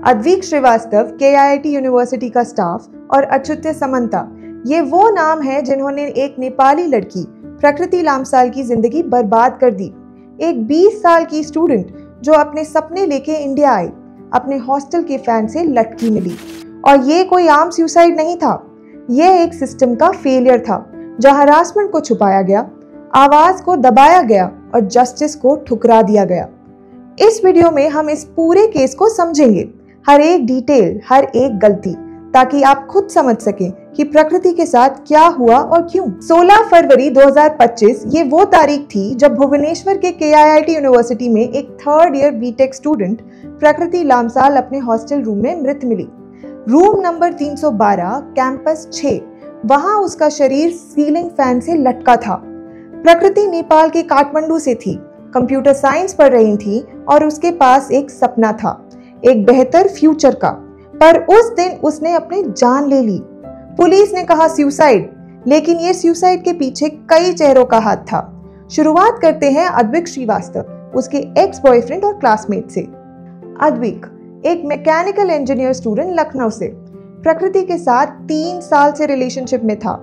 Advik Srivastava KIIT university का staff और अच्युत्य समंता, ये वो नाम है जिन्होंने एक नेपाली लड़की प्रकृति लामसाल की जिंदगी बर्बाद कर दी। एक 20 साल की स्टूडेंट जो अपने सपने लेके इंडिया आई, अपने हॉस्टल के फैन से लटकी मिली। और ये कोई आम सुसाइड नहीं था, ये एक सिस्टम का फेलियर था जहां हरासमेंट को छुपाया गया, आवाज को दबाया गया और जस्टिस को ठुकरा दिया गया। इस वीडियो में हम इस पूरे केस को समझेंगे, हर एक डिटेल, हर एक गलती, ताकि आप खुद समझ सकें कि प्रकृति के साथ क्या हुआ और क्यों। 16 फरवरी 2025 ये वो तारीख थी जब भुवनेश्वर के KIIT यूनिवर्सिटी में एक 3rd ईयर BTech स्टूडेंट प्रकृति लामसाल अपने हॉस्टल रूम में मृत मिली। Room number 312, campus 6। वहां उसका शरीर सीलिंग फैन से लटका था। प्रकृति नेपाल के काठमांडू से थी, कंप्यूटर साइंस पढ़ रही थी और उसके पास एक सपना था, एक बेहतर फ्यूचर का। पर उस दिन उसने अपनी जान ले ली। पुलिस ने कहा सुसाइड, लेकिन ये सुसाइड के पीछे कई चेहरों का हाथ था। शुरुआत करते हैं अद्विक श्रीवास्तव, उसके एक्स बॉयफ्रेंड और क्लासमेट से। अद्विक एक मैकेनिकल इंजीनियर स्टूडेंट लखनऊ से प्रकृति के साथ 3 साल से रिलेशनशिप में था,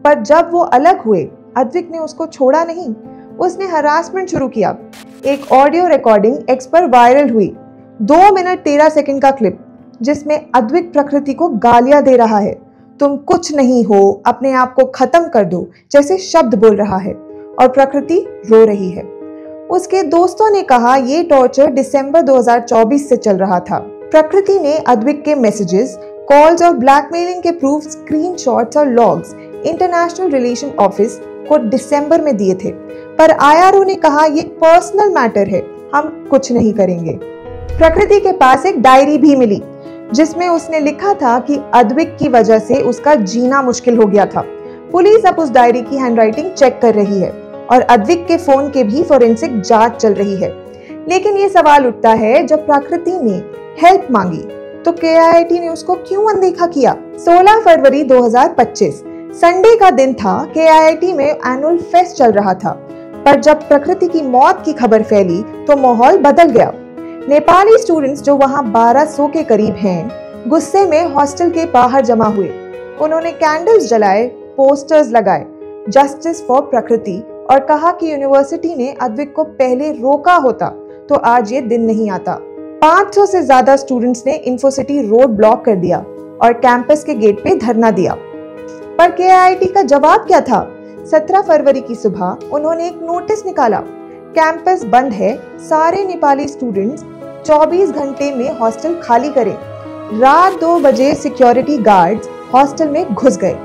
पर जब वो अलग हुए अद्विक ने उसको छोड़ा नहीं, उसने हरासमेंट शुरू किया। एक ऑडियो रिकॉर्डिंग एक्स पर वायरल हुई, 2 मिनट 13 सेकंड का क्लिप, जिसमें अद्विक प्रकृति को गालियां दे रहा है, तुम कुछ नहीं हो, अपने आप को खत्म कर दो जैसे शब्द बोल रहा है, और प्रकृति रो रही है। उसके दोस्तों ने कहा ये टॉर्चर दिसंबर 2024 से चल रहा था। प्रकृति ने अद्विक के मैसेजेस, कॉल्स और ब्लैकमेलिंग के प्रूफ, स्क्रीनशॉट्स और लॉग्स इंटरनेशनल रिलेशन ऑफिस को दिसंबर में दिए थे, पर IRO ने कहा ये पर्सनल मैटर है, हम कुछ नहीं करेंगे। प्रकृति के पास एक डायरी भी मिली जिसमें उसने लिखा था कि अद्विक की वजह से उसका जीना मुश्किल हो गया था। पुलिस अब उस डायरी की हैंडराइटिंग चेक कर रही है और अद्विक के फोन के भी फोरेंसिक जांच चल रही है। लेकिन ये सवाल उठता है, जब प्रकृति ने हेल्प मांगी तो KIIT ने उसको क्यों अनदेखा किया? 16 फरवरी 2025 संडे का दिन था। KIIT में एनुअल फेस्ट चल रहा था, पर जब प्रकृति की मौत की खबर फैली तो माहौल बदल गया। नेपाली स्टूडेंट्स जो वहां 1200 के करीब हैं, गुस्से में हॉस्टल के बाहर जमा हुए। उन्होंने कैंडल्स जलाए, पोस्टर्स लगाए, जस्टिस फॉर प्रकृति, और कहा कि यूनिवर्सिटी ने अद्विक को पहले रोका होता तो आज ये दिन नहीं आता। 500 से ज्यादा स्टूडेंट्स ने इन्फोसिटी रोड ब्लॉक कर दिया और कैंपस के गेट पे धरना दिया। पर KIIT का जवाब क्या था? 17 फरवरी की सुबह उन्होंने एक नोटिस निकाला, कैंपस बंद है, सारे नेपाली स्टूडेंट्स 24 घंटे में हॉस्टल खाली करें। रात 2 बजे सिक्योरिटी गार्ड्स हॉस्टल में घुस गए।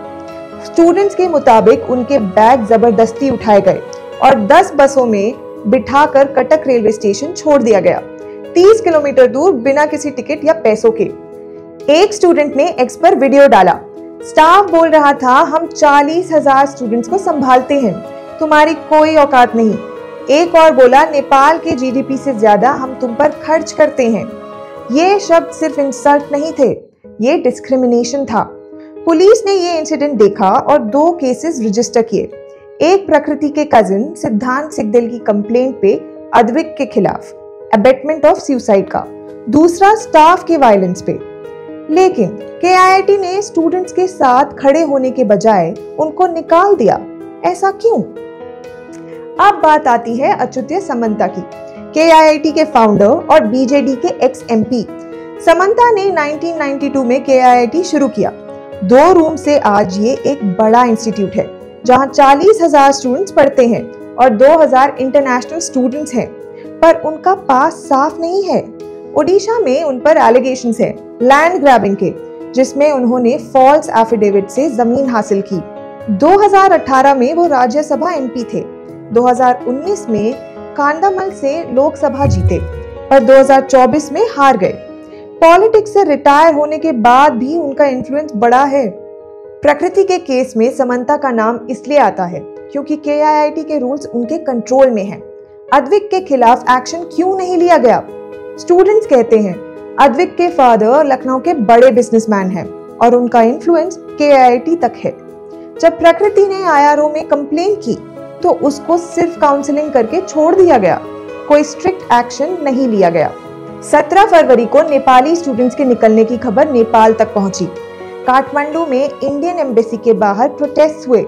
स्टूडेंट्स के मुताबिक उनके बैग जबरदस्ती उठाए गए और 10 बसों में बिठाकर कटक रेलवे स्टेशन छोड़ दिया गया, 30 किलोमीटर दूर, बिना किसी टिकट या पैसों के। एक स्टूडेंट ने एक्स पर वीडियो डाला, स्टाफ बोल रहा था हम 40,000 स्टूडेंट्स को संभालते हैं, तुम्हारी कोई औकात नहीं। एक और बोला नेपाल के GDP से ज्यादा हम तुम पर खर्च करते हैं। ये शब्द सिर्फ इंसल्ट नहीं थे, ये डिस्क्रिमिनेशन था। पुलिस ने ये इंसिडेंट देखा और 2 केसेस रजिस्टर किए। एक प्रकृति के कजिन सिद्धांत सिगदेल की कंप्लेंट पे अद्विक के खिलाफ अबेटमेंट ऑफ सुसाइड का, दूसरा स्टाफ के वायलेंस पे। लेकिन KIIT ने स्टूडेंट्स के साथ खड़े होने के बजाय उनको निकाल दिया, ऐसा क्यों? अब बात आती है अच्युत्य समंता की, KIIT के फाउंडर और BJD के एक्स MP। समंता ने 1992 में KIIT शुरू किया। 2 रूम से आज ये एक बड़ा इंस्टीट्यूट है जहां 40,000 स्टूडेंट्स पढ़ते हैं और 2000 इंटरनेशनल स्टूडेंट्स हैं, पर उनका पास साफ नहीं है। ओडिशा में उन पर एलिगेशंस हैं लैंड ग्रैबिंग के, जिसमें उन्होंने फॉल्स एफिडेविट से जमीन हासिल की। 2018 में वो राज्यसभा MP थे। 2019 में कांडामल से लोकसभा जीते, पर 2024 में हार गए। पॉलिटिक्स से रिटायर होने के बाद भी उनका इन्फ्लुएंस बड़ा है। प्रकृति के केस में समंता का नाम इसलिए आता है क्योंकि KIIT के रूल्स उनके कंट्रोल में हैं। अद्विक के खिलाफ एक्शन क्यों नहीं लिया गया? स्टूडेंट्स कहते हैं अद्विक के फादर लखनऊ के बड़े बिजनेसमैन हैं और उनका इन्फ्लुएंस KIIT तक है। जब प्रकृति ने IRO में कंप्लेन की तो उसको सिर्फ काउंसलिंग करके छोड़ दिया गया, कोई स्ट्रिक्ट एक्शन नहीं लिया गया। 17 फरवरी को नेपाली स्टूडेंट्स के निकलने की खबर नेपाल तक पहुंची। काठमांडू में इंडियन एम्बेसी के बाहर प्रोटेस्ट हुए।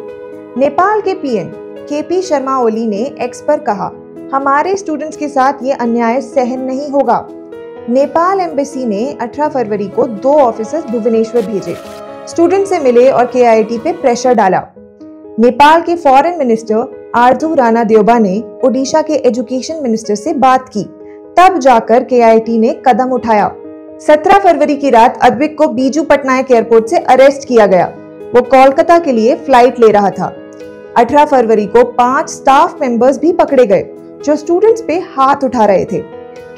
नेपाल के पीएम केपी शर्मा ओली ने एक्स पर कहा, हमारे स्टूडेंट्स के साथ ये अन्याय सहन नहीं होगा। नेपाल एम्बेसी ने 18 फरवरी को 2 ऑफिसर्स भुवनेश्वर भेजे, स्टूडेंट से मिले और केआईटी पे प्रेशर डाला। नेपाल के फॉरेन मिनिस्टर आर्थू राणा देओबा ने ओडिशा के एजुकेशन मिनिस्टर से बात की, तब जाकर केआईटी ने कदम उठाया। 17 फरवरी की रात अद्विक को बीजू पटनायक एयरपोर्ट से अरेस्ट किया गया। वो कोलकाता के लिए फ्लाइट ले रहा था। 18 फरवरी को 5 स्टाफ मेंबर्स भी पकड़े गए जो स्टूडेंट्स पे हाथ उठा रहे थे।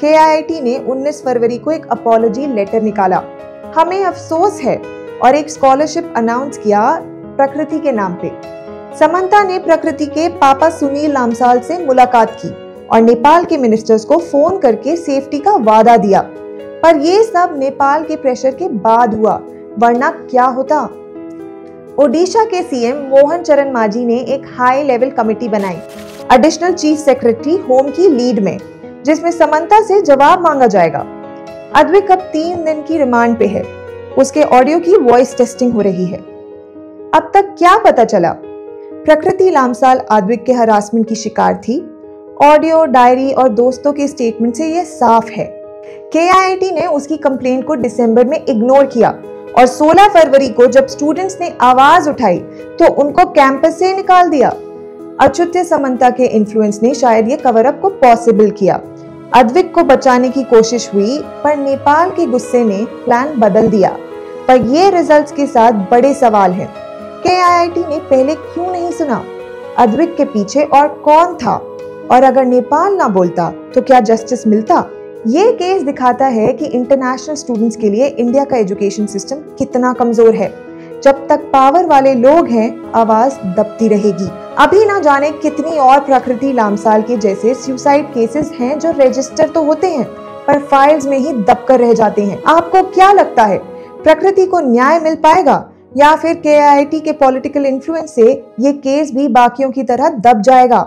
केआईटी ने 19 फरवरी को एक अपॉलजी लेटर निकाला, हमें अफसोस है, और एक स्कॉलरशिप अनाउंस किया प्रकृति के नाम पे। समंता ने प्रकृति के पापा सुनील लामसाल से मुलाकात की और नेपाल के मिनिस्टर्स को फोन करके सेफ्टी का वादा दिया। पर ये सब नेपाल के प्रेशर के बाद हुआ, वरना क्या होता। ओडिशा के सीएम मोहन चरण मांझी ने एक हाई लेवल कमेटी बनाई, एडिशनल चीफ सेक्रेटरी होम की लीड में, जिसमें समंता से जवाब मांगा जाएगा। अद्विक अब 3 दिन की रिमांड पे है। उसके ऑडियो की वॉइस टेस्टिंग हो रही है। अब तक क्या पता चला? प्रकृति लामसाल अद्विक के हरासमेंट की शिकार थी। ऑडियो, डायरी और दोस्तों के स्टेटमेंट से यह साफ है। केआईटी ने उसकी कंप्लेंट को दिसंबर में इग्नोर किया और 16 फरवरी को जब स्टूडेंट्स ने आवाज उठाई तो उनको कैंपस से निकाल दिया। अच्युत समंता के इन्फ्लुएंस ने शायद ये कवर अप को पॉसिबल किया। अद्विक को बचाने की कोशिश हुई, पर नेपाल के गुस्से ने प्लान बदल दिया। पर ये रिजल्ट्स के साथ बड़े सवाल हैं। केआईटी ने पहले क्यों नहीं सुना? अद्विक के पीछे और कौन था? और अगर नेपाल ना बोलता तो क्या जस्टिस मिलता? ये केस दिखाता है कि इंटरनेशनल स्टूडेंट्स के लिए इंडिया का एजुकेशन सिस्टम कितना कमजोर है। जब तक पावर वाले लोग हैं, आवाज दबती रहेगी। अभी ना जाने कितनी और प्रकृति लामसाल के जैसे सुसाइड केसेस हैं जो रजिस्टर तो होते हैं पर फाइल्स में ही दबकर रह जाते हैं। आपको क्या लगता है, प्रकृति को न्याय मिल पाएगा या फिर केआईटी के पॉलिटिकल इन्फ्लुएंस से ये केस भी बाकियों की तरह दब जाएगा?